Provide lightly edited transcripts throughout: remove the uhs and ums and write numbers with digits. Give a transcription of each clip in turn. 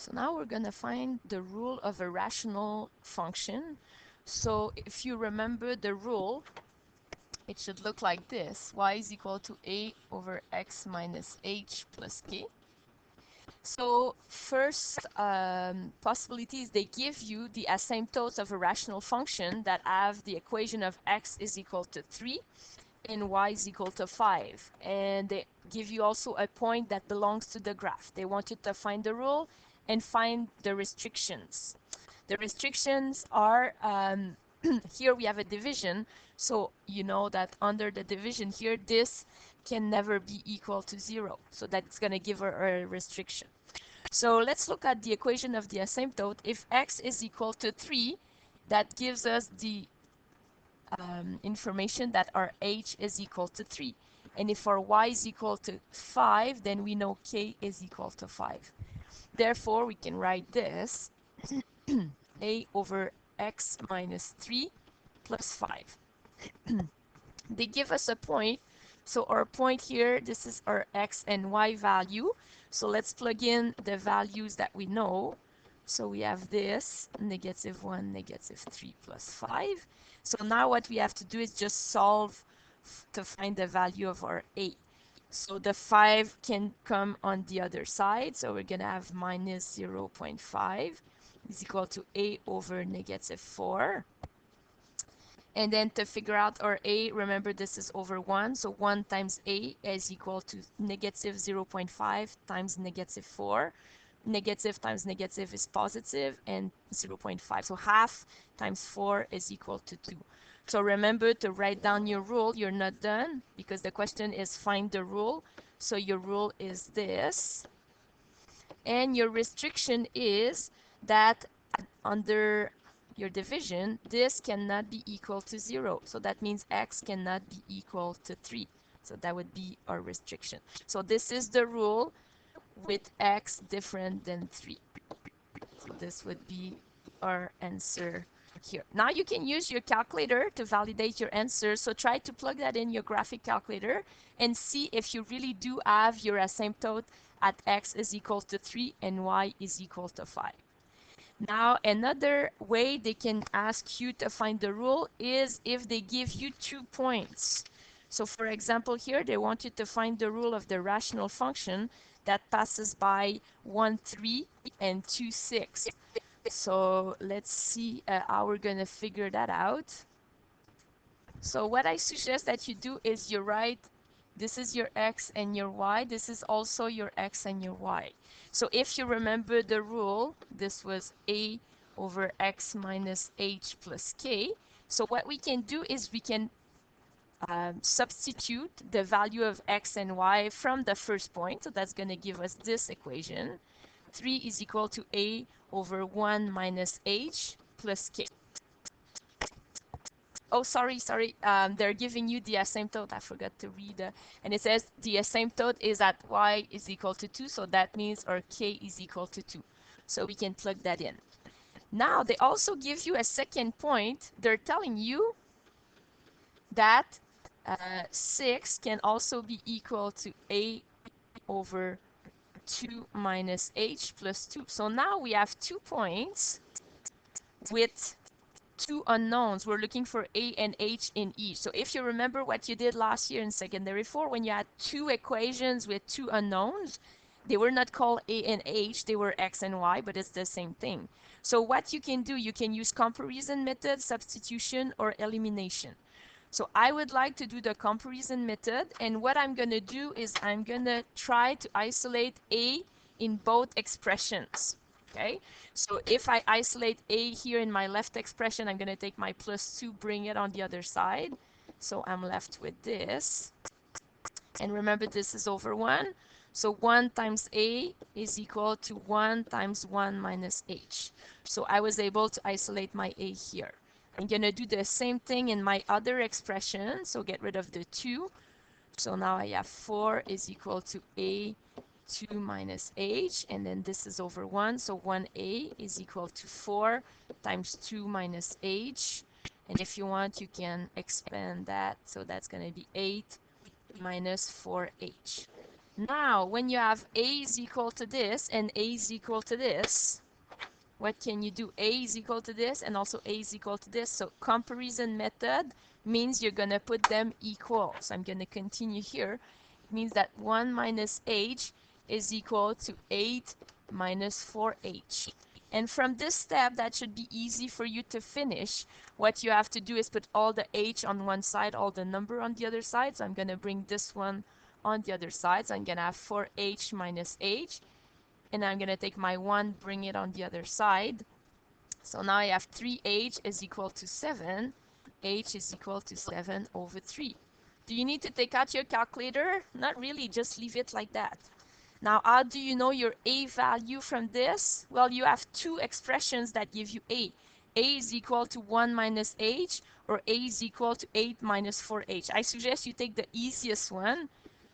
So now we're going to find the rule of a rational function. So if you remember the rule, it should look like this. Y is equal to a over x minus h plus k. So first possibility is they give you the asymptotes of a rational function that have the equation of x is equal to 3 and y is equal to 5. And they give you also a point that belongs to the graph. They want you to find the rule and find the restrictions. The restrictions are, here we have a division, so you know that under the division here, this can never be equal to 0. So that's going to give her a restriction. So let's look at the equation of the asymptote. If x is equal to 3, that gives us the information that our h is equal to 3. And if our y is equal to 5, then we know k is equal to 5. Therefore, we can write this a over x minus 3 plus 5. They give us a point. So our point here, this is our x and y value. So let's plug in the values that we know. So we have this, -1, -3 plus 5. So now what we have to do is just solve to find the value of our a. So the 5 can come on the other side. So we're going to have minus 0.5 is equal to a over -4. And then to figure out our a, remember this is over 1. So 1 times a is equal to negative 0.5 times -4. Negative times negative is positive, and 0.5. So half times 4 is equal to 2. So remember to write down your rule. You're not done because the question is find the rule. So your rule is this. And your restriction is that under your division, this cannot be equal to 0. So that means x cannot be equal to 3. So that would be our restriction. So this is the rule with x different than 3. So this would be our answer here. Now you can use your calculator to validate your answer. So try to plug that in your graphic calculator and see if you really do have your asymptote at x is equal to 3 and y is equal to 5. Now, another way they can ask you to find the rule is if they give you 2 points. So for example, here they want you to find the rule of the rational function that passes by 1, 3 and 2, 6. So let's see how we're going to figure that out. So what I suggest that you do is you write, this is your x and your y. This is also your x and your y. So if you remember the rule, this was a over x minus h plus k. So what we can do is we can substitute the value of x and y from the first point. So that's going to give us this equation. 3 is equal to a over 1 minus h plus k. Oh, sorry. They're giving you the asymptote. I forgot to read. And it says the asymptote is at y is equal to 2. So that means our k is equal to 2. So we can plug that in. Now, they also give you a second point. They're telling you that 6 can also be equal to a over 2 minus h plus 2. So now we have 2 points with 2 unknowns. We're looking for a and h in each. So if you remember what you did last year in secondary 4, when you had 2 equations with 2 unknowns, they were not called a and h, they were x and y, but it's the same thing. So what you can do, you can use comparison method, substitution, or elimination. So I would like to do the comparison method, and what I'm going to do is I'm going to try to isolate a in both expressions. Okay, so if I isolate a here in my left expression, I'm going to take my plus 2, bring it on the other side. So I'm left with this. And remember, this is over 1. So 1 times a is equal to 1 times 1 minus h. So I was able to isolate my a here. I'm going to do the same thing in my other expression. So get rid of the 2. So now I have 4 is equal to a 2 minus h, and then this is over 1, so 1a is equal to 4 times 2 minus h, and if you want you can expand that, so that's going to be 8 minus 4h. Now, when you have a is equal to this and a is equal to this, what can you do? A is equal to this and also a is equal to this. So comparison method means you're going to put them equal. So I'm going to continue here. It means that 1 minus h is equal to 8 minus 4h. And from this step, that should be easy for you to finish. What you have to do is put all the h on one side, all the number on the other side. So I'm going to bring this one on the other side. So I'm going to have 4h minus h. And I'm going to take my 1, bring it on the other side. So now I have 3h is equal to 7. H is equal to 7 over 3. Do you need to take out your calculator? Not really, just leave it like that. Now, how do you know your a value from this? Well, you have two expressions that give you a. A is equal to 1 minus h, or a is equal to 8 minus 4h. I suggest you take the easiest one.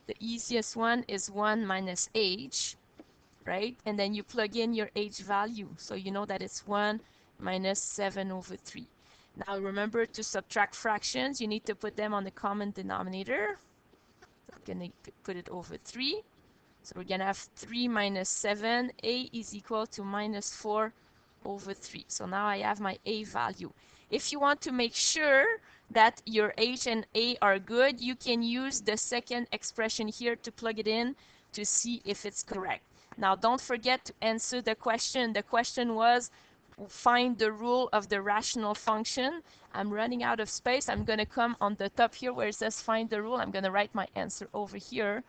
The easiest one is 1 minus h, right? And then you plug in your h value. So you know that it's 1 minus 7 over 3. Now remember, to subtract fractions, you need to put them on the common denominator. So I'm going to put it over 3. So we're going to have 3 minus 7. A is equal to minus 4 over 3. So now I have my a value. If you want to make sure that your h and a are good, you can use the second expression here to plug it in to see if it's correct. Now don't forget to answer the question. The question was, find the rule of the rational function. I'm running out of space. I'm going to come on the top here where it says find the rule. I'm going to write my answer over here.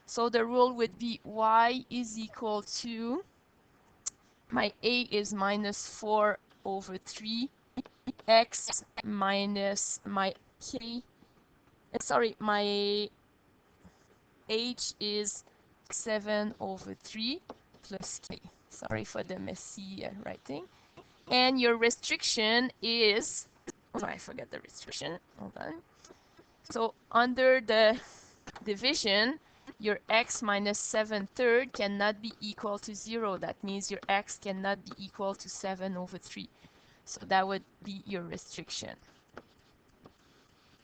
So the rule would be y is equal to, my a is minus 4 over 3, x minus my k, sorry, my h is 7 over 3 plus k. Sorry for the messy writing. And your restriction is, oh, I forgot the restriction. Hold on. So under the division, your x minus 7/3 cannot be equal to 0. That means your x cannot be equal to 7 over 3. So that would be your restriction.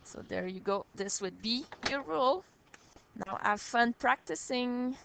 So there you go. This would be your rule. Now have fun practicing.